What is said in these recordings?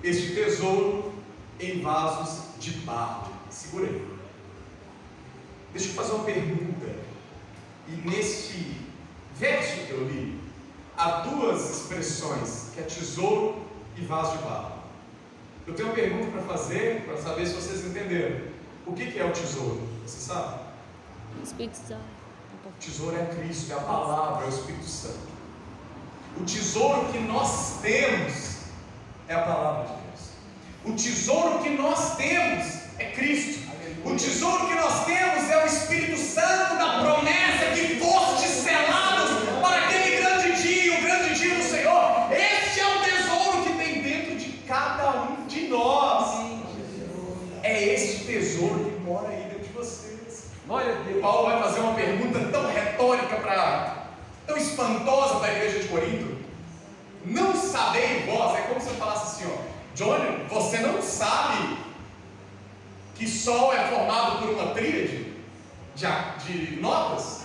este tesouro em vasos de barro. Segura aí. Deixa eu fazer uma pergunta. E neste verso que eu li, há duas expressões, que é tesouro e vaso de barro. Eu tenho uma pergunta para fazer, para saber se vocês entenderam. O que é o tesouro? Você sabe? O Espírito Santo. O tesouro é Cristo, é a palavra, é o Espírito Santo. O tesouro que nós temos é a palavra de Deus. O tesouro que nós temos é Cristo. O tesouro que nós temos é o Espírito Santo da promessa que foste selados para aquele grande dia, o grande dia do Senhor. Este é o tesouro que tem dentro de cada um de nós. É este tesouro que mora aí dentro de vocês. Glória a Deus. Paulo vai fazer uma pergunta tão retórica, tão espantosa para a igreja de Corinto. Não sabei vós, é como se eu falasse assim, ó, Johnny, você não sabe que Sol é formado por uma tríade de notas?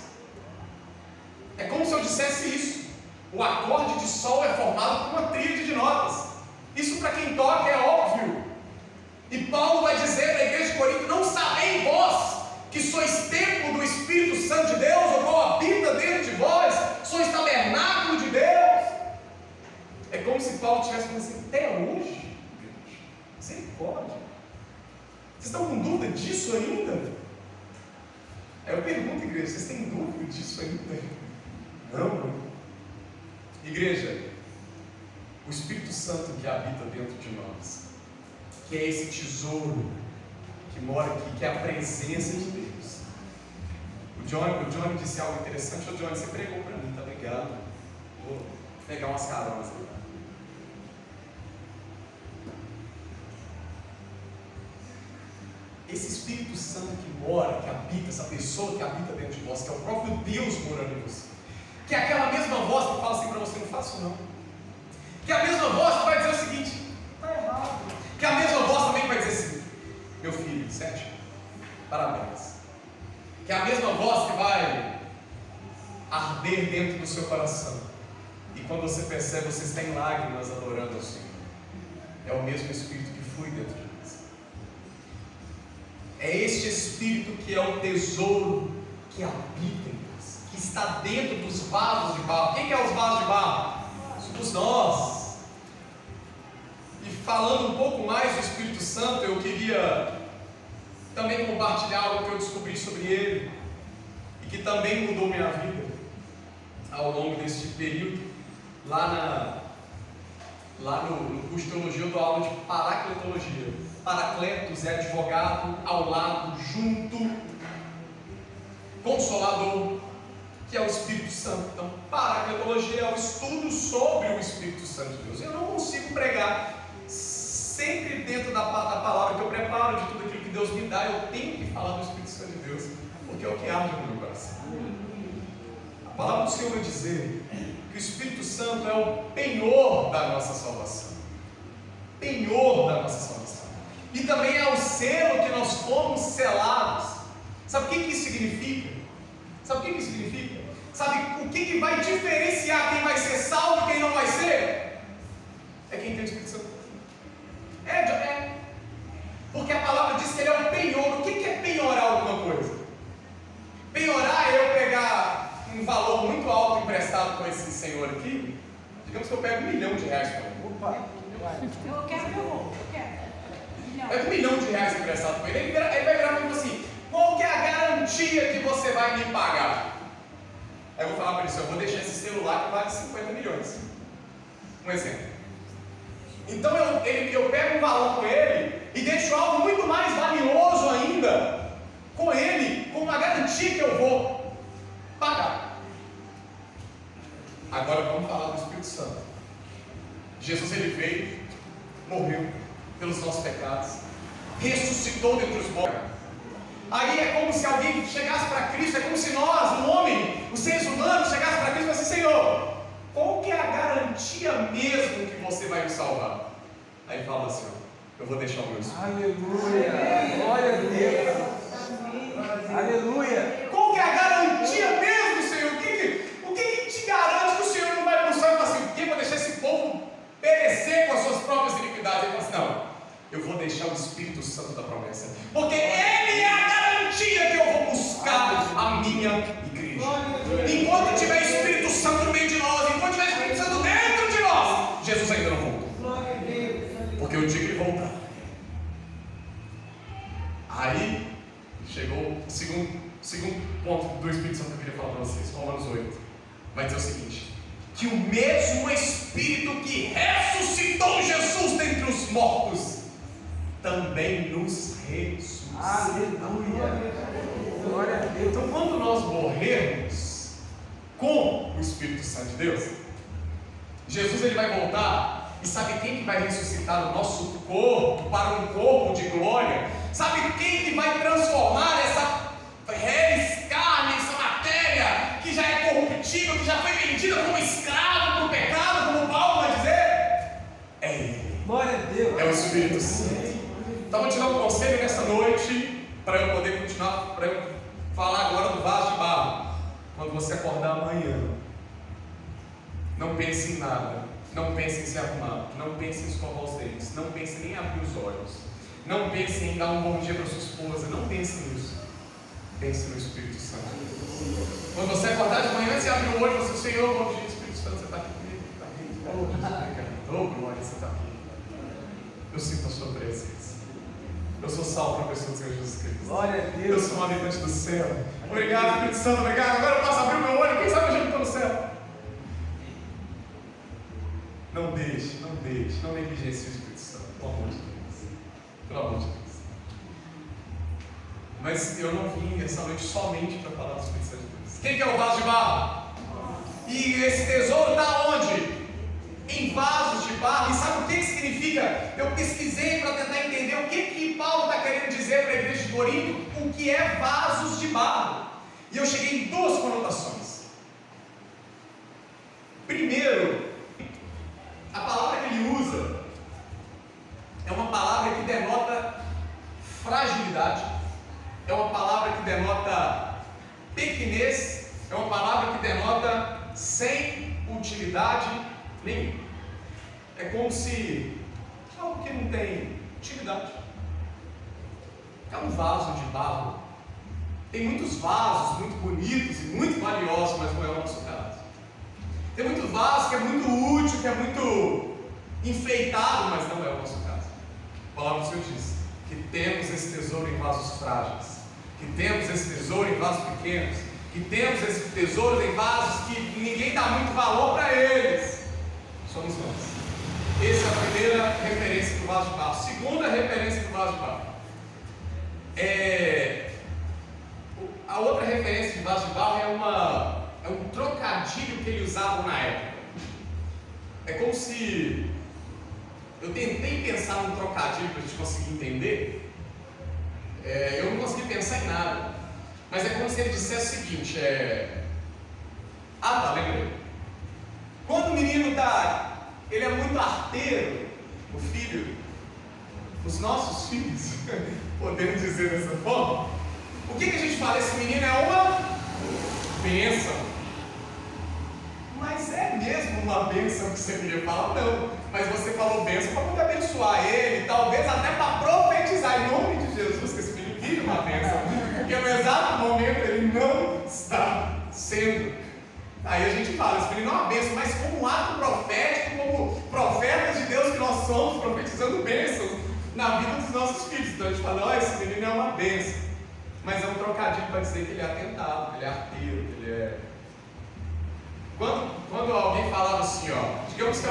É como se eu dissesse isso. O acorde de Sol é formado por uma tríade de notas. Isso para quem toca é óbvio. E Paulo vai dizer para a igreja de Corinto: não sabem vós que sois templo do Espírito Santo de Deus, o qual habita dentro de vós, sois tabernáculo de Deus. É como se Paulo estivesse falando assim: até hoje, misericórdia, vocês estão com dúvida disso ainda? Aí eu pergunto, igreja, vocês têm dúvida disso ainda? Não. Igreja, o Espírito Santo que habita dentro de nós, que é esse tesouro que mora aqui, que é a presença de Deus. O Johnny disse algo interessante. Ô Johnny, você pregou para mim, tá ligado? Vou pegar umas caronas aí. Esse Espírito Santo que mora, que habita, essa pessoa que habita dentro de nós, que é o próprio Deus morando em você, que é aquela mesma voz que fala assim para você: não faço não. Que é a mesma voz que vai dizer o seguinte: está errado. Que é a mesma voz também que vai dizer assim: meu filho, 7, parabéns. Que é a mesma voz que vai arder dentro do seu coração, e quando você percebe, você está em lágrimas adorando ao Senhor. É o mesmo Espírito que flui dentro de nós. É este Espírito que é o tesouro que habita em nós, que está dentro dos vasos de barro. Quem que é os vasos de barro? Somos nós. E falando um pouco mais do Espírito Santo, eu queria também compartilhar algo que eu descobri sobre ele e que também mudou minha vida ao longo deste período. Lá no curso de teologia eu dou aula de paracletologia. Paracletos é advogado, ao lado, junto, consolador, que é o Espírito Santo. Então, paracletologia é o estudo sobre o Espírito Santo de Deus. Eu não consigo pregar sempre dentro da palavra que eu preparo, de tudo aquilo que Deus me dá. Eu tenho que falar do Espírito Santo de Deus, porque é o que arde no meu coração. A palavra do Senhor vai dizer que o Espírito Santo é o penhor da nossa salvação. Penhor da nossa salvação. E também é o selo que nós fomos selados. Sabe o que isso significa? Sabe o que vai diferenciar quem vai ser salvo e quem não vai ser? É quem tem o Espírito Santo. Porque a palavra diz que ele é um penhor. O que é penhorar alguma coisa? Penhorar é eu pegar um valor muito alto emprestado com esse senhor aqui. Digamos que eu pego R$1 milhão com ele. Opa, eu quero. Pega R$1 milhão emprestado com ele. Ele vai virar para mim assim: qual que é a garantia que você vai me pagar? Aí eu vou falar para ele assim: eu vou deixar esse celular que vale 50 milhões. Um exemplo. Então eu pego um valor com ele e deixo algo muito mais valioso ainda com ele, com uma garantia que eu vou pagar. Agora vamos falar do Espírito Santo. Jesus, ele veio, morreu pelos nossos pecados, ressuscitou dentre os mortos. Aí é como se alguém chegasse para Cristo, é como se nós, o homem, os seres humanos, chegassem para Cristo e falassem: Senhor, qual que é a garantia mesmo que você vai me salvar? Aí fala assim: eu vou deixar o meu Espírito. aleluia, glória a Deus, aleluia. Qual que é a garantia mesmo, Senhor? O que te garante que o Senhor não vai para o céu e falar assim: o que? Vou deixar esse povo perecer com as suas próprias iniquidades? Ele fala assim: eu vou deixar o Espírito Santo da promessa, porque Ele é a garantia que eu vou buscar a minha igreja. Enquanto tiver Espírito Santo no meio de nós, enquanto tiver Espírito Santo dentro de nós, Jesus ainda não voltou. Porque o dia que Ele voltar, aí chegou o segundo ponto do Espírito Santo que eu queria falar para vocês, Romanos 8. Vai dizer o seguinte: que o mesmo Espírito que ressuscitou Jesus dentre os mortos também nos ressuscita. Aleluia. Glória a Deus. Então, quando nós morrermos com o Espírito Santo de Deus, Jesus ele vai voltar, e sabe quem que vai ressuscitar o nosso corpo para um corpo de glória? Sabe quem que vai transformar essa reis, carne, essa matéria que já é corruptível, que já foi vendida como escravo para o pecado, como Paulo vai dizer? É Ele. Glória a Deus. É o Espírito Santo. Então vou te dar um conselho nessa noite, para eu poder continuar, para eu falar agora do vaso de barro. Quando você acordar amanhã, não pense em nada, não pense em se arrumar, não pense em escovar os dentes, não pense nem em abrir os olhos, não pense em dar um bom dia para sua esposa, não pense nisso. Pense no Espírito Santo. Quando você acordar de manhã, você abre o olho e você diz: Senhor, bom dia, Espírito Santo, você está aqui comigo? Está aqui? Oh, glória, você está aqui. Eu sinto a sua presença. Eu sou salvo para a pessoa do Senhor Jesus Cristo. Glória a Eu Deus. sou um habitante do céu. Obrigado, Espírito Santo, obrigado. Agora eu posso abrir o meu olho, quem sabe eu já estou no céu. Não deixe, não negligencie o Espírito Santo. Pelo amor de Deus. Pelo amor de Deus. Mas eu não vim essa noite somente para falar do Espírito Santo de Deus. Quem que é o vaso de barro? E esse tesouro está onde? Em vasos de barro. E sabe o que significa? Eu pesquisei para tentar entender o que Paulo está querendo dizer para a igreja de Corinto, o que é vasos de barro. E eu cheguei em duas conotações. Primeiro, a palavra que ele usa é uma palavra que denota fragilidade, é uma palavra que denota pequenez, é uma palavra que denota sem utilidade nenhuma. É como se algo que não tem utilidade. É um vaso de barro. Tem muitos vasos muito bonitos e muito valiosos, mas não é o nosso caso. Tem muito vaso que é muito útil, que é muito enfeitado, mas não é o nosso caso. A palavra do Senhor diz que temos esse tesouro em vasos frágeis, que temos esse tesouro em vasos pequenos, que temos esse tesouro em vasos que ninguém dá muito valor para eles. Somos nós. Essa é a primeira referência do vaso de barro. Segunda referência do vaso de barro. A outra referência de vaso de barro é um trocadilho que eles usavam na época. É como se eu tentei pensar num trocadilho para a gente conseguir entender. Eu não consegui pensar em nada. Mas é como se ele dissesse o seguinte: lembrei. Quando o menino ele é muito arteiro, o filho, os nossos filhos, podemos dizer dessa forma, o que a gente fala? Esse menino é uma bênção. Mas é mesmo uma bênção que você queria falar? Não. Mas você falou bênção para poder abençoar ele, talvez até para profetizar em nome de Jesus que esse filho vire uma bênção. Porque no exato momento ele não está sendo. Aí a gente fala, esse menino é uma bênção, mas como um ato profético, como profetas de Deus que nós somos, profetizando bênçãos na vida dos nossos filhos. Então a gente fala: esse menino é uma bênção. Mas é um trocadilho para dizer que ele é atentado, que ele é arteiro, que ele é... Quando alguém falava assim, digamos que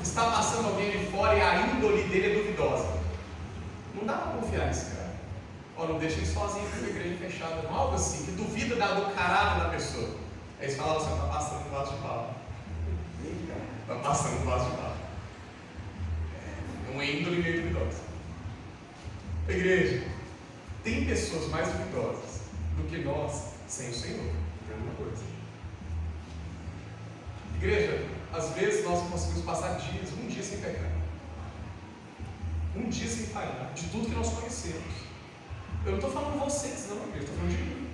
está passando alguém ali fora e a índole dele é duvidosa, não dá para confiar nesse cara. Não deixa ele sozinho com a igreja fechada, não, algo assim, que duvida do caráter da pessoa. Aí eles falavam assim: está passando um vaso de barro. Está passando um vaso de barro. É uma índole meio duvidosa. Igreja, tem pessoas mais duvidosas do que nós sem o Senhor. É uma coisa. Igreja, às vezes nós conseguimos passar dias, um dia sem pecar, um dia sem falhar, de tudo que nós conhecemos. Eu não estou falando de vocês, não, eu estou falando de mim.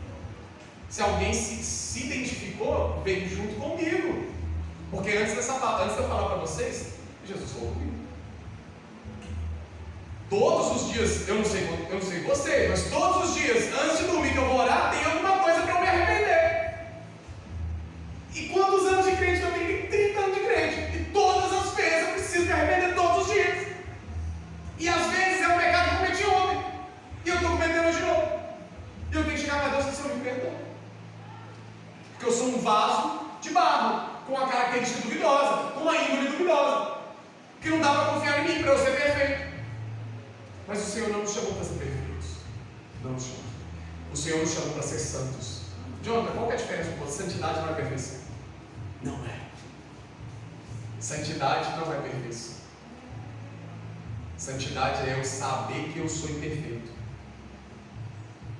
Se alguém se identificou, veio junto comigo. Porque antes de eu falar para vocês, Jesus falou comigo. Todos os dias, eu não sei você, mas todos os dias, antes de dormir que eu vou orar, tem alguma coisa para eu me arrepender. E quantos anos de crente eu tenho? 30 anos de crente. E todas as vezes eu preciso me arrepender todos os dias. E às vezes é um pecado que eu cometi ontem. E eu estou cometendo hoje de novo. E eu tenho que chegar para Deus e dizer, Senhor, me perdoa. Porque eu sou um vaso de barro, com uma característica duvidosa, com uma índole duvidosa, que não dá para confiar em mim para eu ser perfeito. Mas o Senhor não nos chamou para ser perfeitos. Não nos chamou. O Senhor nos chamou para ser santos. Jonathan, qual que é a diferença? Pô, santidade não é perfeição. Não é. Santidade não é perfeição. Santidade é eu saber que eu sou imperfeito,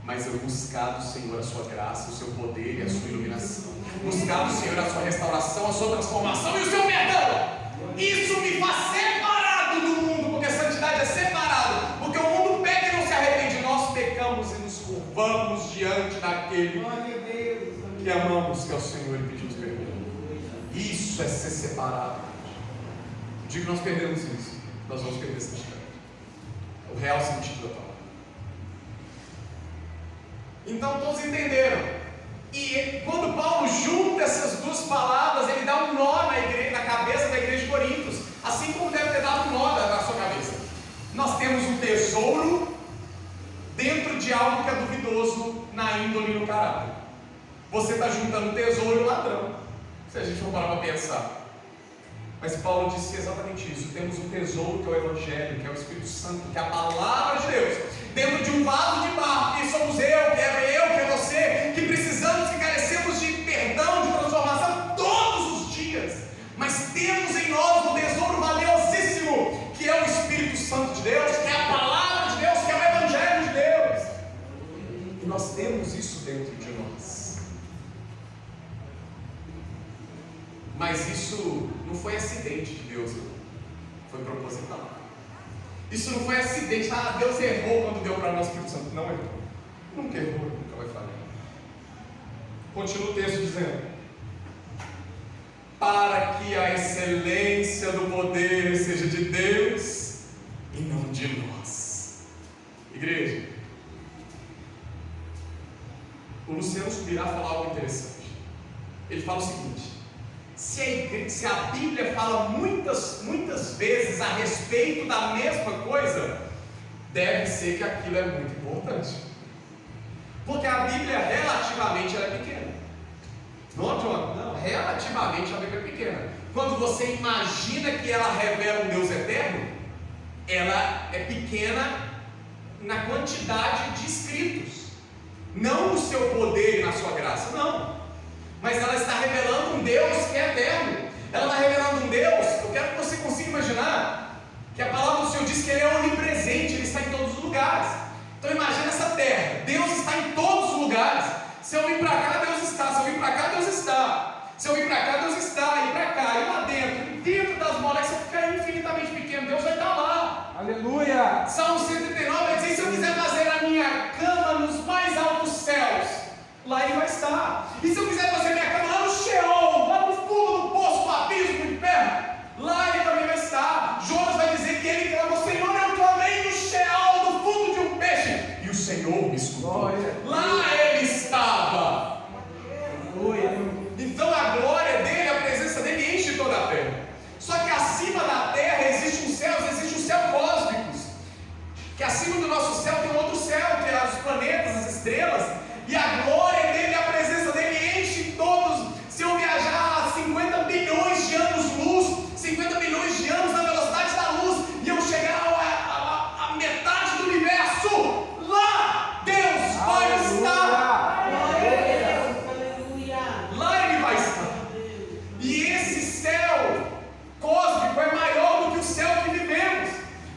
mas eu buscar do Senhor a sua graça, o seu poder e a sua iluminação. Buscar do Senhor a sua restauração, a sua transformação e o seu perdão. Isso me faz separado do mundo, porque santidade é separado. Porque o mundo peca e não se arrepende. Nós pecamos e nos curvamos diante daquele que amamos, que é o Senhor, e pedimos perdão. Isso é ser separado. O dia que nós perdemos isso, nós vamos perder santidade. O real sentido da palavra. Então todos entenderam. E quando Paulo junta essas duas palavras, ele dá um nó na cabeça da igreja de Coríntios, assim como deve ter dado um nó na sua cabeça. Nós temos um tesouro dentro de algo que é duvidoso na índole e no caráter. Você está juntando tesouro e ladrão, se a gente for parar para pensar. Mas Paulo disse exatamente isso. Temos um tesouro que é o Evangelho, que é o Espírito Santo, que é a palavra de Deus, dentro de um vaso de barro, que somos que é você, que precisamos, que carecemos de perdão, de transformação todos os dias. Mas temos em nós um tesouro valiosíssimo, que é o Espírito Santo de Deus, que é a palavra de Deus, que é o Evangelho de Deus. E nós temos isso dentro de nós. Mas isso não foi acidente de Deus, foi proposital. Isso não foi acidente, Deus errou quando deu para nós o Espírito Santo. Não errou, nunca errou, nunca vai falhar. Continua o texto dizendo: para que a excelência do poder seja de Deus e não de nós. Igreja, o Luciano subirá a falar algo interessante. Ele fala o seguinte: se a Bíblia fala muitas vezes a respeito da mesma coisa, deve ser que aquilo é muito importante. Porque a Bíblia relativamente ela é pequena. Não, John? Não, relativamente a Bíblia é pequena. Quando você imagina que ela revela um Deus eterno, ela é pequena na quantidade de escritos, não no seu poder e na sua graça, não. Mas ela está revelando um Deus que é eterno. Ela está revelando um Deus, eu quero que você consiga imaginar que a palavra do Senhor diz que Ele é onipresente, Ele está em todos os lugares. Então imagina essa terra, Deus está em todos os lugares. Se eu vir para cá, Deus está. Se eu vir para cá, Deus está. Se eu vir para cá, Deus está. E para cá, e lá dentro das moléculas, você fica infinitamente pequeno, Deus vai estar lá. Aleluia! Salmo 139 vai dizer: se eu quiser fazer a minha cama nos mais altos céus, lá Ele vai estar. E se eu quiser fazer minha cama lá no Sheol, lá no fundo do poço, no abismo do inferno, lá Ele também vai estar. Jonas vai dizer que ele clamou: Senhor, eu clamei no Sheol, no fundo de um peixe, e o Senhor me escutou. Glória. Lá Ele estava. Aleluia. Então a glória dele, a presença dele enche toda a terra. Só que acima da terra existe um céu cósmico, que acima do nosso céu tem um outro céu, que é os planetas, as estrelas. E a glória dele, a presença dele enche todos. Se eu viajar a 50 bilhões de anos-luz, 50 bilhões de anos na velocidade da luz, e eu chegar a metade do universo, lá Deus vai estar. Lá Ele vai estar. E esse céu cósmico é maior do que o céu que vivemos.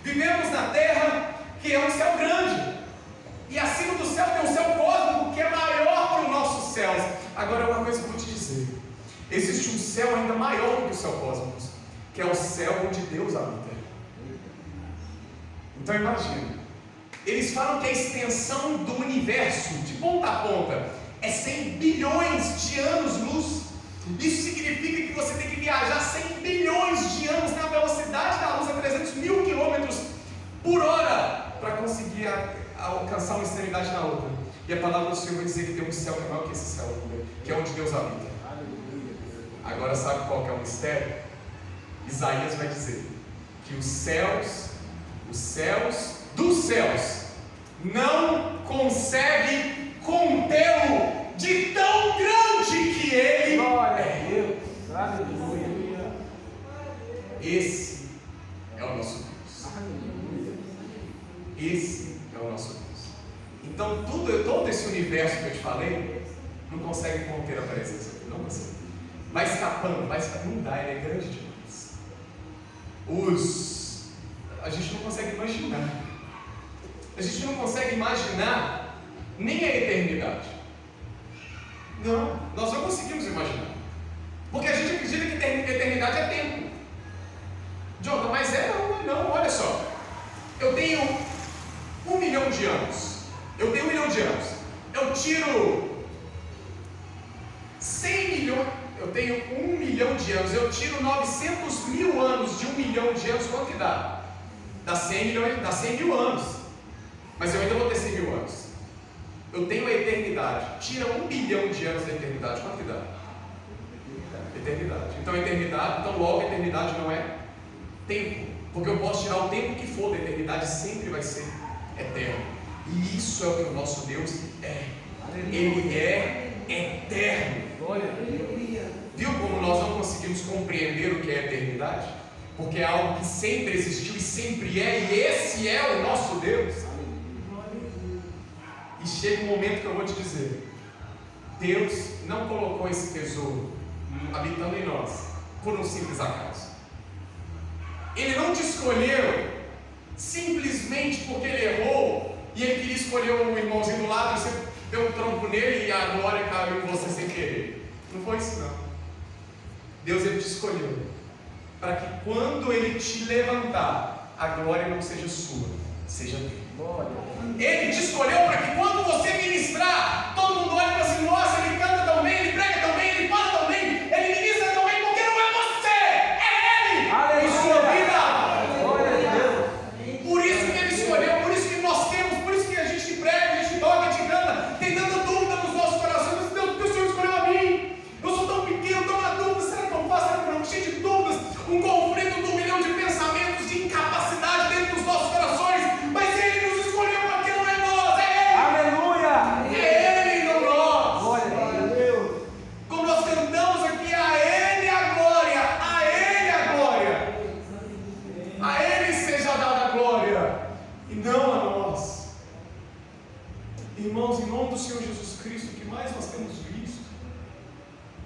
Vivemos na terra, que é um céu grande. E acima do céu tem um céu cósmico que é maior que os nossos céus. Agora, uma coisa que eu vou te dizer: existe um céu ainda maior do que o céu cósmico, que é o céu onde Deus habita. Então imagina, eles falam que a extensão do universo, de ponta a ponta, é 100 bilhões de anos-luz. Isso significa que você tem que viajar 100 bilhões de anos na velocidade da luz, a 300 mil quilômetros por hora, alcançar uma extremidade na outra. E a palavra do Senhor vai dizer que tem um céu que é maior que esse céu, que é onde Deus habita. Agora sabe qual que é o mistério? Isaías vai dizer que os céus dos céus não conseguem contê-lo de tão grande que ele é. Aleluia. Esse é o nosso Deus. Esse é o nosso Deus. Então todo esse universo que eu te falei não consegue conter a presença dele, não consegue. Vai escapando, não dá, ele é grande demais. A gente não consegue imaginar. A gente não consegue imaginar nem a eternidade. Não, nós não conseguimos imaginar. Porque a gente acredita que eternidade é tempo. Jonathan, mas não, olha só. Eu tenho 1 milhão de anos. Eu tiro 100 milhões. Eu tenho 1 milhão de anos. Eu tiro 900 mil anos de 1 milhão de anos. Quanto que dá? Dá 100 milhões, dá 100 mil anos. Mas eu ainda vou ter 100 mil anos. Eu tenho a eternidade. Tira 1 bilhão de anos da eternidade. Quanto que dá? Eternidade. Então logo a eternidade não é tempo. Porque eu posso tirar o tempo que for da eternidade, sempre vai ser eterno. E isso é o que o nosso Deus é. Ele é eterno. Viu como nós não conseguimos compreender o que é eternidade? Porque é algo que sempre existiu e sempre é, e esse é o nosso Deus. E chega um momento que eu vou te dizer: Deus não colocou esse tesouro habitando em nós por um simples acaso. Ele não te escolheu simplesmente porque ele errou e ele queria escolher um irmãozinho do lado e você deu um tronco nele e a glória caiu em você sem querer. Não foi isso não. Deus, ele te escolheu para que quando ele te levantar, a glória não seja sua, seja dele. Ele te escolheu para que quando você ministrar, todo mundo olhe e fala assim: nossa, ele canta tão bem, ele prega tão bem, ele fala tão bem, ele ministra tão bem, porque não é você, é ele em sua vida. Por isso que ele escolheu, por isso que nós temos, por isso que a gente prega, a gente toca, a gente canta. Tem tanta dúvida nos nossos corações: mas Deus, porque o Senhor escolheu a mim? Eu sou tão pequeno, tão na dúvida, será que eu faço? Será que eu não? Cheio de dúvidas, um conflito de 1 milhão de pensamentos, de incapacidade dentro dos nossos corações. Mas ele nos escolheu porque não é nós, é ele. Aleluia. É ele, não nós. Glória a Deus. Como nós cantamos aqui: a ele a glória, a ele a glória, a ele seja dada a glória, e não a nós. Irmãos, em nome do Senhor Jesus Cristo, o que mais nós temos visto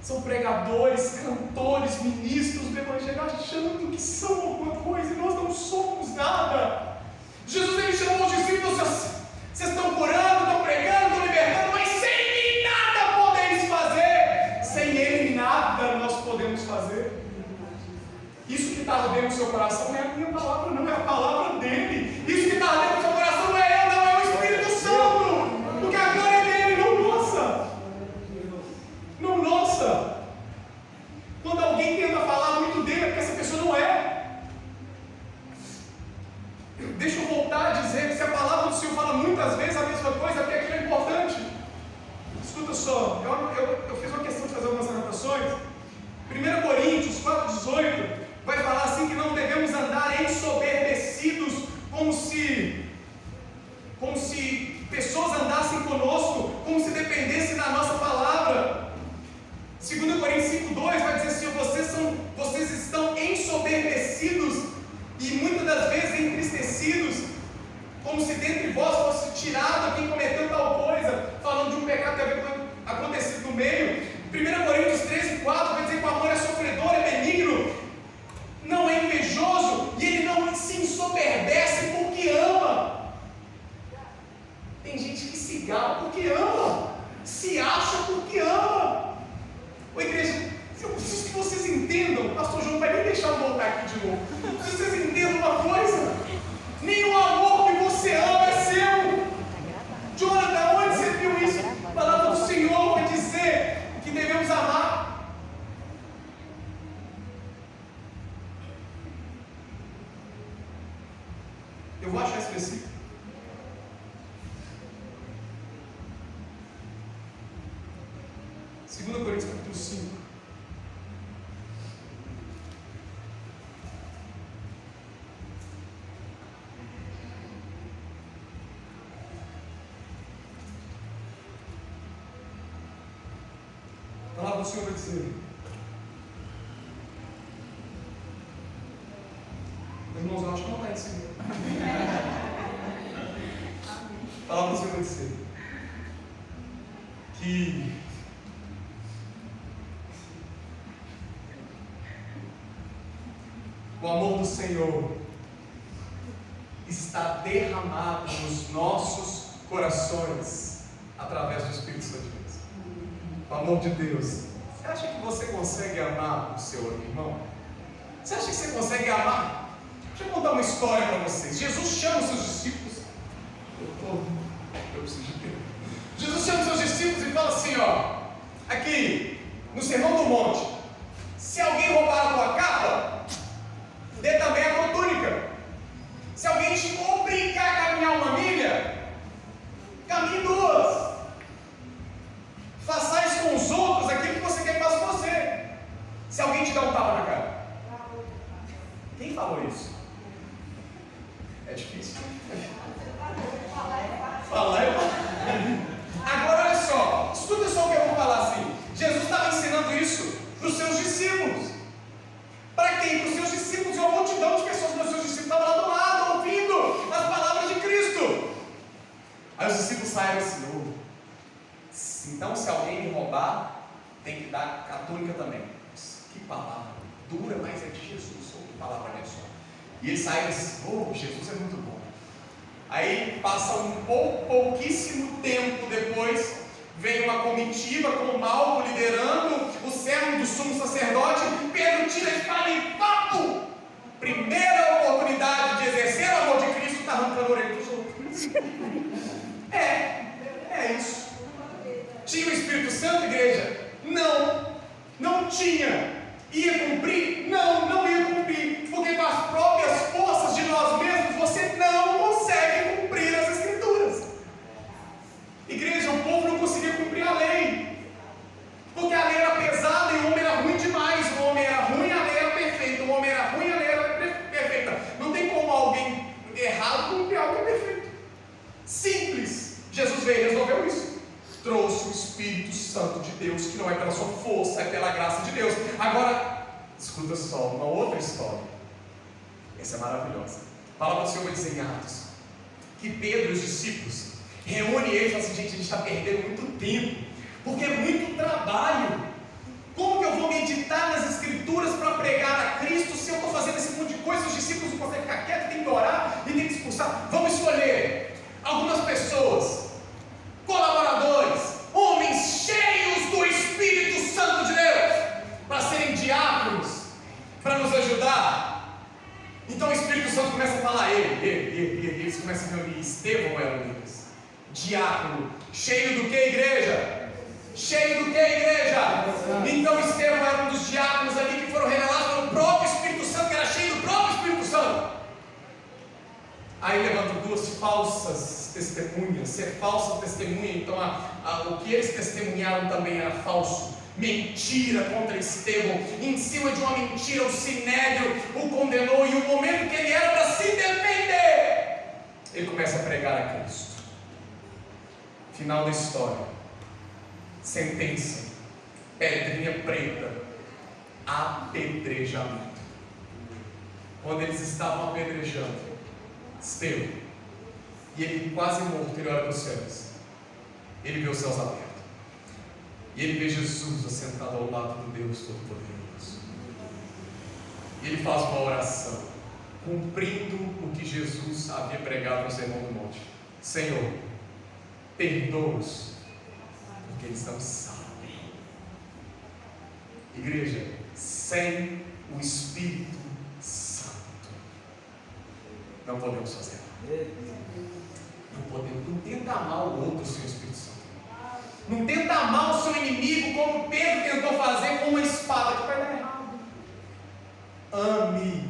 são pregadores, cantores, ministros do Evangelho achando que são alguma coisa e nós não somos nada. Jesus, ele chamou os discípulos: vocês estão curando, estão pregando, estão libertando, mas sem mim nada podeis fazer. Sem ele nada nós podemos fazer. Isso que está ardendo no seu coração não é a minha palavra, não é a palavra dele. Isso que está ardendo no seu coração não é eu, não, é o Espírito Santo. Porque a glória é dele, não nossa. Não nossa. Quando alguém tenta falar muito dele, é porque essa pessoa não é. Deixa eu voltar a dizer que se a palavra do Senhor fala muitas vezes a mesma coisa, porque aquilo é importante. Escuta só, eu fiz uma questão de fazer algumas anotações. 1 Coríntios 4,18 vai falar assim: que não devemos andar ensoberbecidos como se pessoas andassem conosco, como se dependessem da nossa palavra. 2 Coríntios 5,2 vai dizer assim: vocês estão ensoberbecidos e muitas das vezes entristecidos, como se dentre vós fosse tirado quem cometeu tal coisa, falando de um pecado que havia acontecido no meio. 1 Coríntios 13,4 vai dizer que o amor é sofredor, é benigno, não é invejoso, e ele não se ensoberbece porque ama. Tem gente que se gaba porque ama, se acha porque ama. Ô igreja, eu preciso que vocês entendam, o pastor João não vai nem deixar eu voltar aqui de novo. Eu preciso que vocês entendam uma coisa: nenhum amor que você ama é seu. Jonathan, onde você viu isso? A palavra do Senhor vai dizer que devemos amar. Eu vou achar esse versículo. 2 Coríntios capítulo 5. A palavra do Senhor vai dizer: irmãos, eu acho que não está em cima. A palavra do Senhor vai dizer que o amor do Senhor está derramado nos nossos corações através do Espírito Santo de Deus. O amor de Deus. Você acha que você consegue amar o seu irmão? Você acha que você consegue amar? Deixa eu contar uma história para vocês. Jesus chama os seus discípulos. Eu preciso de tempo. Jesus chama os seus discípulos e fala assim, ó, aqui, no Sermão do Monte: se alguém roubar a tua capa, dê também a tua túnica. Se alguém te obrigar a caminhar 1 milha, caminhe 2. Façais com os outros aquilo que você quer que faça com você. Se alguém te dá um tapa na cara. Quem falou isso? É difícil. Falar é fácil. Agora olha só, escuta só o que eu vou falar assim. Jesus estava ensinando isso para os seus discípulos. Para quem? Para os seus discípulos. E uma multidão de pessoas dos seus discípulos estavam lá do lado, ouvindo as palavras de Cristo. Aí os discípulos saíram assim: então se alguém me roubar, tem que dar a túnica também. Que palavra dura, mas é de Jesus. Que palavra é só. E eles saíram assim: Jesus é muito bom. Aí passa pouquíssimo tempo depois, vem uma comitiva com Malco liderando, o servo do sumo sacerdote. Pedro tira a espada e papo! Primeira oportunidade de exercer o amor de Cristo, está arrancando a orelha dos outros. É isso. Tinha o Espírito Santo, igreja? Não tinha. Ia cumprir? Não ia cumprir. Porque com as próprias forças de nós mesmos, você não consegue cumprir as Escrituras. Igreja, o povo não conseguia cumprir a lei. Porque a lei era pesada e o homem era ruim demais. O homem era ruim, a lei era perfeita. O homem era ruim, a lei era perfeita. Não tem como alguém errado cumprir algo que é perfeito. Simples. Jesus veio e resolveu isso. Trouxe o Espírito Santo de Deus, que não é pela sua força, é pela graça de Deus. Agora, escuta só, uma outra história. Essa é maravilhosa. A palavra do Senhor vai dizer em Atos que Pedro e os discípulos reúnem eles e falam assim: gente, a gente está perdendo muito tempo, porque é muito trabalho. Como que eu vou meditar nas Escrituras para pregar a Cristo se eu estou fazendo esse monte de coisa? Os discípulos não conseguem ficar quietos, tem que orar e tem que expulsar. Vamos escolher algumas pessoas, colaboradores, homens cheios do Espírito Santo de Deus, para serem diáconos, para nos ajudar. Então o Espírito Santo começa a falar: eles começam a reunir. Estevão era um deles, diácono, cheio do que, igreja? Cheio do que, igreja? Então Estevão era um dos diáconos ali que foram revelados pelo próprio Espírito Santo, que era cheio do próprio Espírito Santo. Aí levantam 2 falsas testemunhas. Ser falsa testemunha, então o que eles testemunharam também era falso. Mentira contra Estevão. Em cima de uma mentira, o Sinédrio o condenou. E o momento que ele era para se defender, ele começa a pregar a Cristo. Final da história. Sentença: pedrinha preta, apedrejamento. Quando eles estavam apedrejando Estevão, e ele quase morto, ele olha para os céus. Ele vê os céus abertos. E ele vê Jesus assentado ao lado do Deus Todo-Poderoso. E ele faz uma oração, cumprindo o que Jesus havia pregado no Sermão do Monte: Senhor, perdoa-os, porque eles não sabem. Igreja, sem o Espírito Santo, não podemos fazer nada. Não podemos. Não tenta amar o outro sem o Espírito Santo. Não tenta amar o seu inimigo como Pedro tentou fazer com uma espada, que vai dar errado. Ame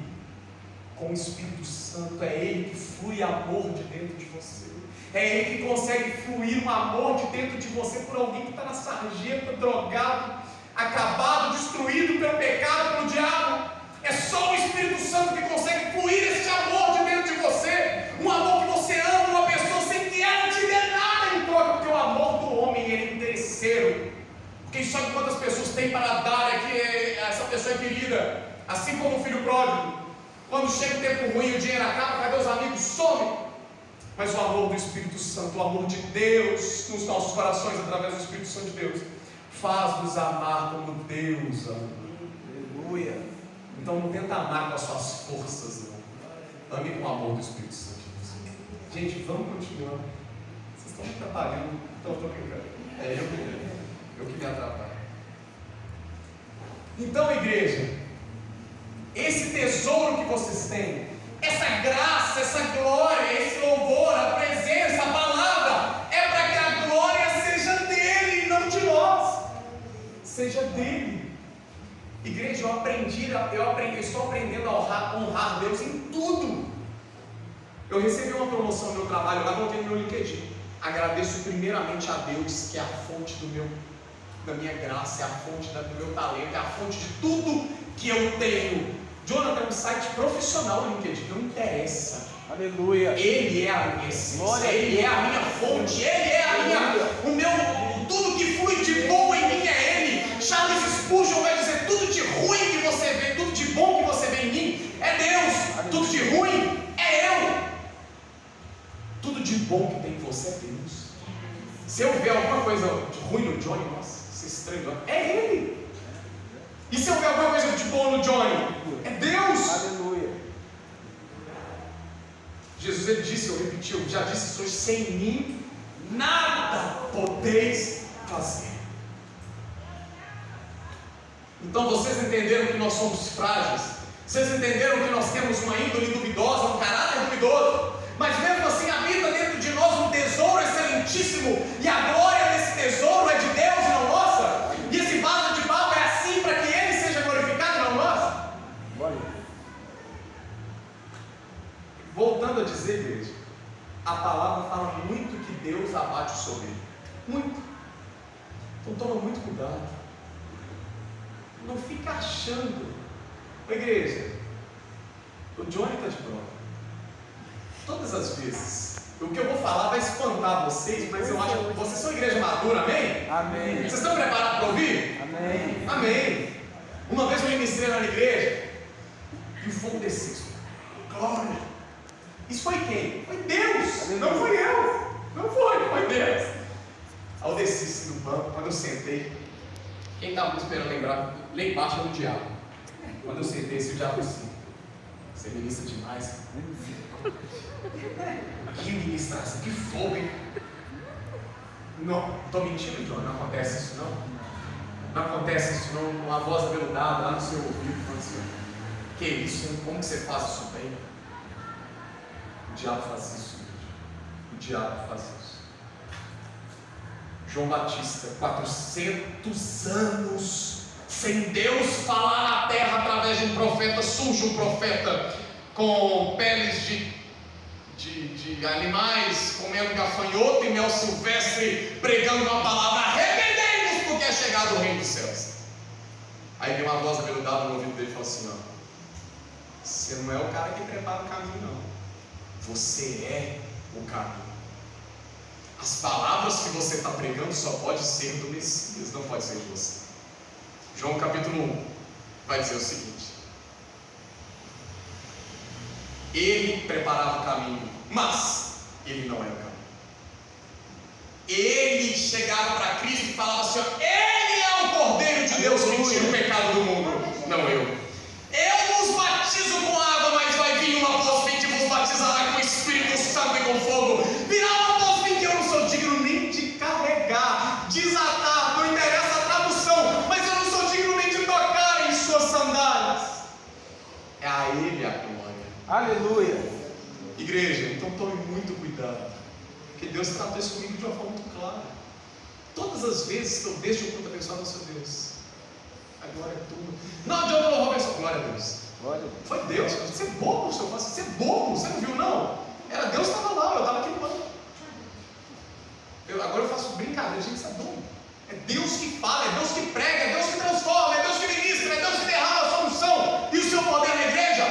com o Espírito Santo. Santo, é Ele que flui amor de dentro de você. É Ele que consegue fluir um amor de dentro de você por alguém que está na sarjeta, drogado, acabado, destruído pelo pecado, pelo diabo. É só o Espírito Santo que consegue fluir esse amor de dentro de você. Um amor que você ama uma pessoa sem que ela te dê nada em troca, porque o amor do homem ele é interesseiro. Quem sabe quantas pessoas tem para dar é que essa pessoa é querida. Assim como o filho pródigo. Quando chega o tempo ruim, o dinheiro acaba, cadê os amigos? Some. Mas o amor do Espírito Santo, o amor de Deus nos nossos corações, através do Espírito Santo de Deus, faz-nos amar como Deus ama. Aleluia. Então não tenta amar com as suas forças, não. Ame com o amor do Espírito Santo de Deus. Gente, vamos continuar. Vocês estão me atrapalhando. Então eu estou brincando. Eu que me atrapalho. Então, igreja, esse tesouro que vocês têm, essa graça, essa glória, esse louvor, a presença, a palavra, é para que a glória seja dele e não de nós. Seja dele. Igreja, eu estou aprendendo a honrar Deus em tudo. Eu recebi uma promoção no meu trabalho, lá coloquei no meu LinkedIn. Agradeço primeiramente a Deus, que é a fonte da minha graça, é a fonte do meu talento, é a fonte de tudo que eu tenho. Jonathan é um site profissional no LinkedIn, não interessa. Aleluia. Ele é a minha essência, Ele é a minha fonte, Ele é tudo que flui de bom em mim é Ele. Charles Spurgeon vai dizer: tudo de ruim que você vê, tudo de bom que você vê em mim é Deus. Aleluia. Tudo de ruim é eu. Tudo de bom que tem em você é Deus. Se eu ver alguma coisa de ruim no Johnny, nossa, isso é estranho, é Ele. E se eu ver alguma coisa de bom no Johnny, é Deus. Aleluia. Jesus ele disse, eu repeti, eu já disse isso hoje: sem mim nada podeis fazer. Então vocês entenderam que nós somos frágeis, vocês entenderam que nós temos uma índole duvidosa, um caráter duvidoso, mas mesmo assim habita dentro de nós um tesouro excelentíssimo, e a glória desse tesouro é de Deus e não nossa. E esse vaso de barro é assim para que Ele seja glorificado e não nós. Voltando a dizer, igreja, a palavra fala muito que Deus abate o soberbo. Muito. Então toma muito cuidado. Não fica achando. Ô, igreja, o Johnny está de prova. Todas as vezes. O que eu vou falar vai espantar vocês, mas eu acho que vocês são igreja madura, amém? Amém. Vocês estão preparados para ouvir? Amém. Amém. Uma vez eu ministrei lá na igreja e o fogo desceu. Glória. Isso foi quem? Foi Deus. Aleluia. Não fui eu. Não foi Deus. Aí eu desci assim no banco, quando eu sentei, quem estava me esperando lembrar, lá embaixo era o diabo. Quando eu sentei, esse diabo assim: você ministra demais. Que ministração, que fogo, hein? Não, estou mentindo, John, não acontece isso não. Não acontece isso não, uma voz aveludada lá no seu ouvido, falando assim: que isso, hein? Como que você faz isso bem? O diabo faz isso, o diabo faz isso. João Batista, 400 anos sem Deus falar na terra através de um profeta, surge um profeta com peles de animais, comendo gafanhoto e mel silvestre, pregando uma palavra: arrependei-vos, porque é chegado o reino dos céus. Aí vem uma voz aveludada no ouvido dele e fala assim: ó, você não é o cara que prepara o caminho, não. Você é o caminho. As palavras que você está pregando só pode ser do Messias, não pode ser de você. João capítulo 1 vai dizer o seguinte: Ele preparava o caminho, mas Ele não era o caminho. Ele chegava para Cristo e falava assim: ó, Ele é o Cordeiro de Deus que tira o pecado do mundo, não eu. Eu vos batizo com água, mas vai vir uma voz que vos batizará com o Espírito Santo e com fogo. Virá uma voz que eu não sou digno nem de carregar, desatar, não interessa a tradução, mas eu não sou digno nem de tocar em suas sandálias. É a Ele a glória. Aleluia. Igreja, então tome muito cuidado, porque Deus tratou isso comigo de uma forma muito clara. Todas as vezes que eu deixo o culto abençoado ao seu Deus, a glória é tua. Não adianta louvar a glória a Deus. Glória a Deus. Foi Deus. Você é bobo, senhor. Você é bobo. Você não viu, não? Era Deus que estava lá, eu estava aqui no banco. Agora eu faço brincadeira, gente, isso é bobo. É Deus que fala, é Deus que prega, é Deus que transforma, é Deus que ministra, é Deus que derrama a sua unção e o seu poder na igreja.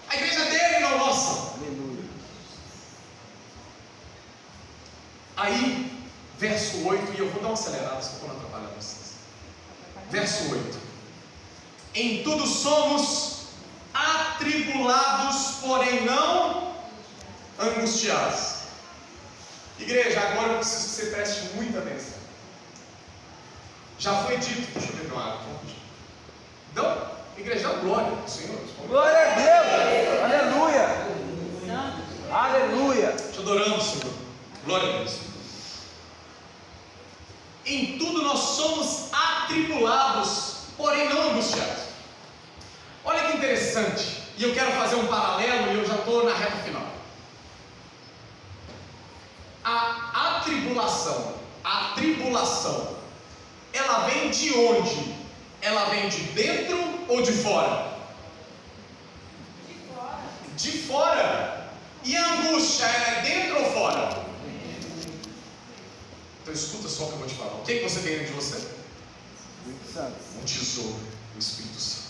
A igreja é dele, não nossa. Aleluia. Aí, verso 8, e eu vou dar uma acelerada só para não atrapalhar vocês. Verso 8: em tudo somos atribulados, porém não angustiados. Igreja, agora eu preciso que você preste muita atenção. Já foi dito, deixa eu ver meu água. Então, igreja, glória ao Senhor. Glória a Deus. Aleluia. Aleluia. Te adoramos, Senhor. Glória a Deus. Em tudo nós somos atribulados, porém não angustiados. Olha que interessante. E eu quero fazer um paralelo e eu já estou na reta final. A tribulação, ela vem de onde? Ela vem de dentro ou de fora? De fora. De fora. E a angústia, ela é dentro ou fora? Então escuta só o que eu vou te falar. O que é que você tem dentro de você? Espírito Santo. Um tesouro, o Espírito Santo.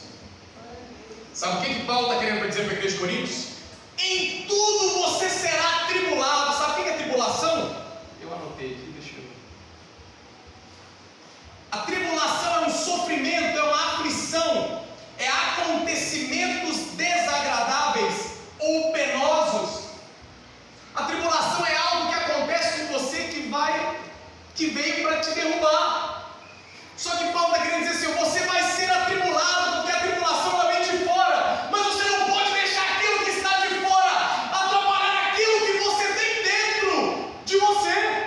Sabe o que Paulo está querendo dizer para a igreja de Coríntios? Em tudo você será atribulado. Sabe o que é tribulação? Eu anotei aqui, deixa eu ver. A tribulação é um sofrimento, é uma aflição, é acontecimentos desagradáveis ou penosos. A tribulação é algo que acontece com você que veio para te derrubar. Só que Paulo está querendo dizer assim: você vai ser atribulado, porque a tribulação ela vem de fora, mas você não pode deixar aquilo que está de fora atrapalhar aquilo que você tem dentro de você.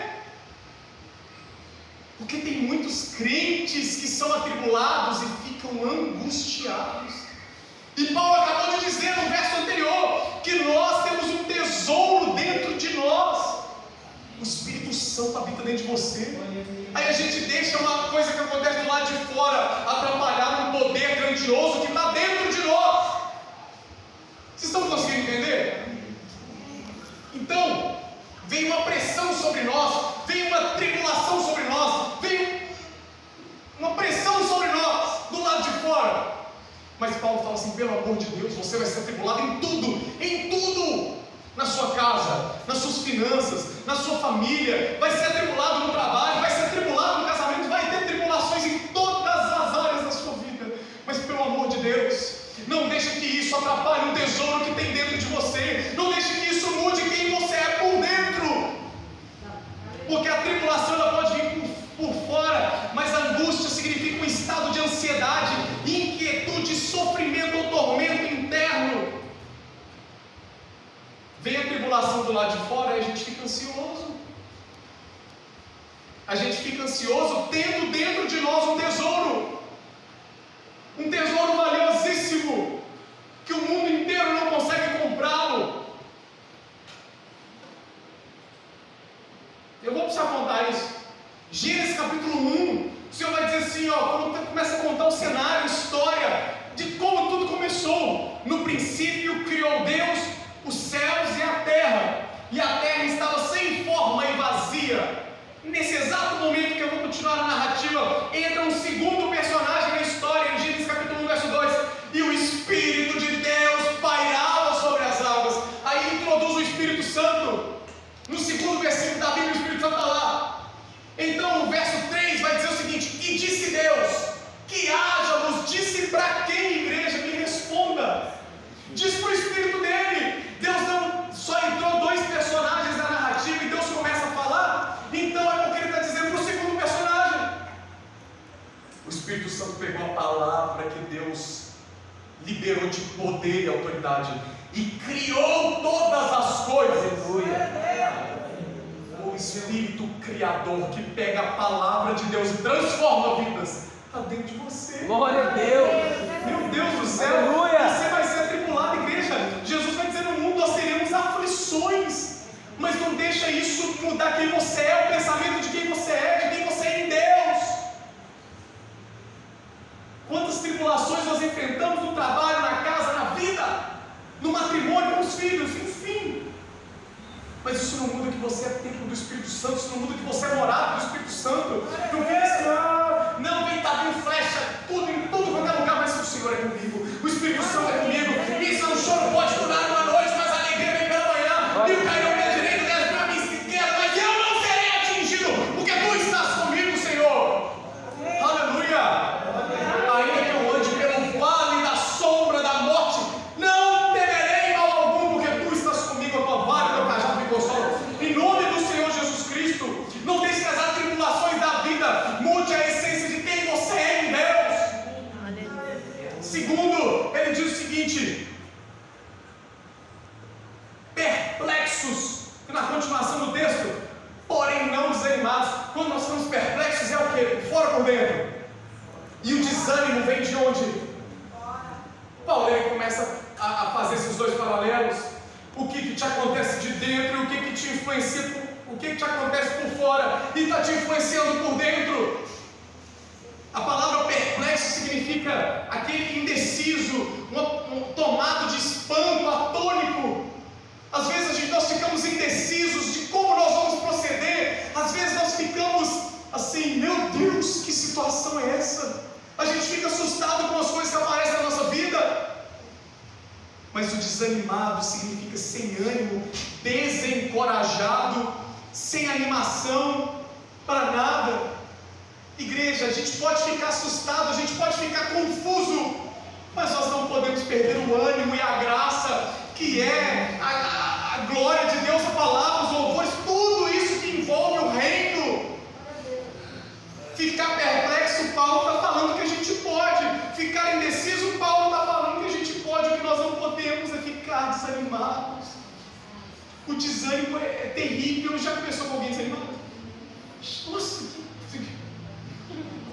Porque tem muitos crentes que são atribulados e ficam angustiados. E Paulo acabou de dizer no verso anterior que nós temos um tesouro dentro de nós. O Espírito Santo habita dentro de você. Aí a gente deixa uma coisa que acontece do lado de fora atrapalhar um poder grandioso que está dentro de nós. Vocês estão conseguindo entender? Então, vem uma pressão sobre nós, vem uma tribulação sobre nós, vem uma pressão sobre nós do lado de fora. Mas Paulo fala assim: pelo amor de Deus, você vai ser atribulado em tudo, na sua casa, nas suas finanças, na sua família, vai ser atribulado no trabalho, vai ser atribulado no casamento, vai ter tribulações em todas as áreas da sua vida. Mas pelo amor de Deus, não deixe que isso atrapalhe o tesouro que tem dentro de você, não deixe que isso mude quem você é por dentro, porque a tribulação ela pode vir por fora, mas a angústia significa um estado de ansiedade, inquietude, sofrimento ou tormento interno. Vem a tribulação do lado de fora e a gente fica ansioso. A gente fica ansioso tendo dentro de nós um tesouro valiosíssimo, que o mundo inteiro não consegue comprá-lo. Eu vou precisar contar isso. Gênesis capítulo 1, o Senhor vai dizer assim, quando começa a contar o cenário, a história de como tudo começou. No princípio criou Deus os céus e a terra estava sem forma e vazia. Nesse exato momento que eu vou continuar a narrativa, entra um segundo personagem na história, em Gênesis capítulo 1, verso 2, e o Espírito de Deus pairava sobre as águas. Aí introduz o Espírito Santo. No segundo versículo da Bíblia, o Espírito Santo está lá. Então o verso 3 vai dizer o seguinte: e disse Deus, que haja luz. Disse para quem, igreja? Me responda. Disse para o Espírito dele. Deus não só entrou dois personagens na narrativa e Deus começa a falar. Então é porque ele está dizendo para o segundo personagem. O Espírito Santo pegou a palavra que Deus liberou de poder e autoridade e criou todas as coisas. O Espírito Criador que pega a palavra de Deus e transforma vidas está dentro de você. Glória a Deus. Meu Deus do céu. Aleluia. Você vai ser atribulado, igreja. Jesus vai dizer: no mundo nós teremos aflições, mas não deixa isso mudar quem você é, o pensamento de quem você é em Deus. Quantas tribulações nós enfrentamos no trabalho, na casa, na Mas isso não muda que você é templo do Espírito Santo, isso não muda que você é morada do Espírito Santo. Não fica assim, não, vem, tá vindo flecha, tudo, em tudo quanto é lugar, mas o Senhor é comigo, o Espírito Santo é comigo. Isso é um choro, pode durar uma noite, mas a alegria vem pela manhã. Mil cairão à minha direita, 10 mil à minha esquerda, mas eu não serei atingido, porque tu estás comigo, Senhor. Aleluia. Ainda que eu ande pelo vale da sombra da morte, não temerei mal algum, porque tu estás comigo, a tua vara e o teu cajado me consolam. Em nome do Senhor Jesus Cristo, não deixe que as tribulações da vida mude a essência de quem você é em Deus. Segundo, ele diz o seguinte: perplexos, na continuação do texto, porém não desanimados. Quando nós estamos perplexos, é o que? Fora por dentro. E o desânimo vem de onde? Paulo ele começa a fazer esses dois paralelos. O que te acontece de dentro e o que te influencia, o que te acontece por fora e está te influenciando por dentro. A palavra perplexo significa aquele indeciso, um tomado de espanto, atônico. Às vezes nós ficamos indecisos de como nós vamos proceder. Às vezes nós ficamos assim, meu Deus, que situação é essa? A gente fica assustado com as coisas que aparecem na nossa vida. Mas o desanimado significa sem ânimo, desencorajado, sem animação para nada. Igreja, a gente pode ficar assustado, a gente pode ficar confuso, mas nós não podemos perder o ânimo e a graça que é a glória de Deus, a palavra, os louvores, tudo isso que envolve o reino. Ficar perplexo, Paulo está falando que a gente pode. Ficar indeciso, Paulo está falando que a gente pode. O que nós não podemos é ficar desanimados. O desânimo é terrível. Já começou com alguém desanimado? Nossa,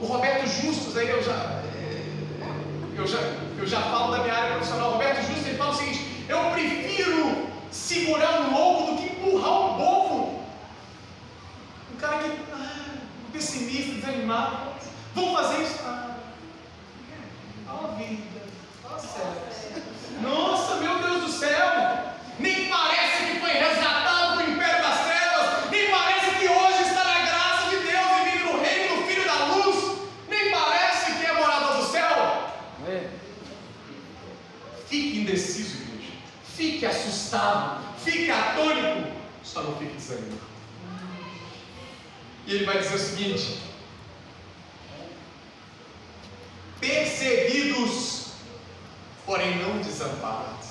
o Roberto Justus, aí eu já falo da minha área profissional. O Roberto Justus, ele fala o seguinte: eu prefiro segurar um louco do que empurrar um bobo. Um cara que pessimista, desanimado, vamos fazer isso? Ó vida, ó céu. Nossa, meu Deus do céu, nem parece que foi resgatado do império das trevas, nem parece que hoje está na graça de Deus e vive no reino do Filho da Luz, nem parece que é morador do céu. Fique indeciso, igreja, fique assustado, fique atônico, só não fique desanimado. E ele vai dizer o seguinte: perseguidos, porém não desamparados.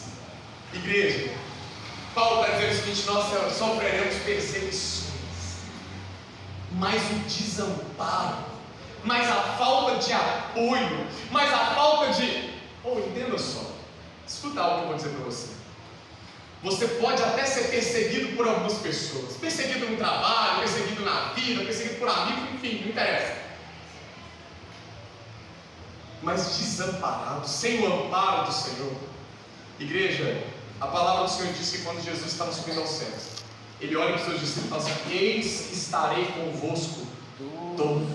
Igreja, Paulo está dizendo o seguinte: nós sofreremos perseguições, mas o desamparo, mas a falta de apoio, mas a falta de... entenda só, escuta algo que eu vou dizer para você. Você pode até ser perseguido por algumas pessoas, perseguido no trabalho, perseguido na vida, perseguido por amigos, enfim, não interessa. Mas desamparado, sem o amparo do Senhor. Igreja, a palavra do Senhor diz que quando Jesus estava subindo aos céus, Ele olha para os seus discípulos e fala assim: eis que estarei convosco todos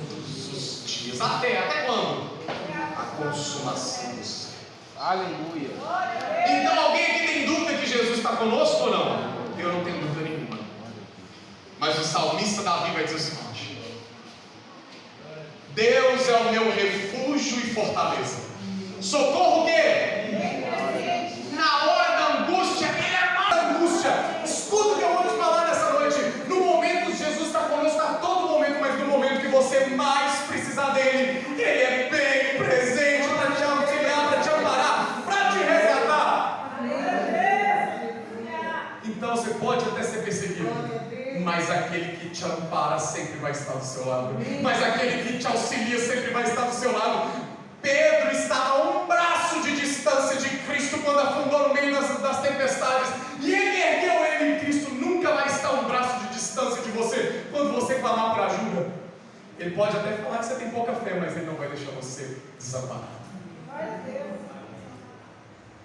os dias. Até quando? A consumação dos séculos. Aleluia. Então alguém aqui tem dúvida que Jesus está conosco ou não? Eu não tenho dúvida nenhuma. Mas o salmista Davi vai dizer o seguinte: Deus é o meu refúgio e fortaleza. Socorro o quê? Na hora da angústia, Ele é mais angústia. Escuta o que eu vou te falar nessa noite. No momento Jesus está conosco a todo momento, mas no momento que você mais precisar dele, Ele é bem presente para te auxiliar, para te amparar, para te resgatar. Então você pode até ser perseguido, mas aquele que te ampara sempre vai estar do seu lado. Mas aquele que te auxilia sempre vai estar do seu lado. Pedro estava a um braço de distância de Cristo quando afundou no meio das tempestades. E ele ergueu ele em Cristo. Nunca vai estar a um braço de distância de você quando você clamar por ajuda. Ele pode até falar que você tem pouca fé, mas ele não vai deixar você desamparado.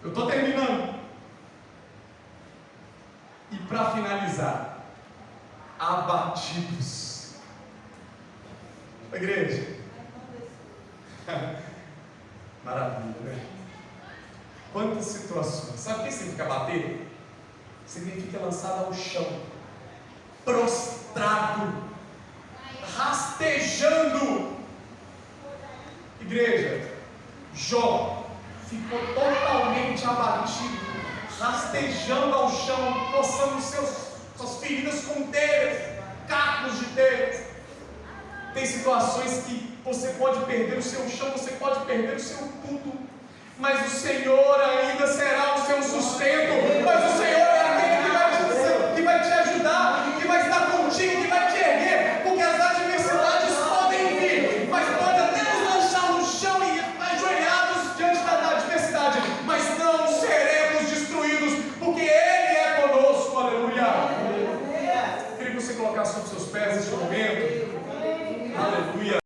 Eu estou terminando. E para finalizar, abatidos. Igreja, maravilha, né? Quantas situações. Sabe o que significa bater? Significa lançado ao chão. prostrado, rastejando. Igreja, Jó ficou totalmente abatido, rastejando ao chão, coçando suas feridas com telhas, cacos de telhas. Tem situações que você pode perder o seu chão, você pode perder o seu tudo, mas o Senhor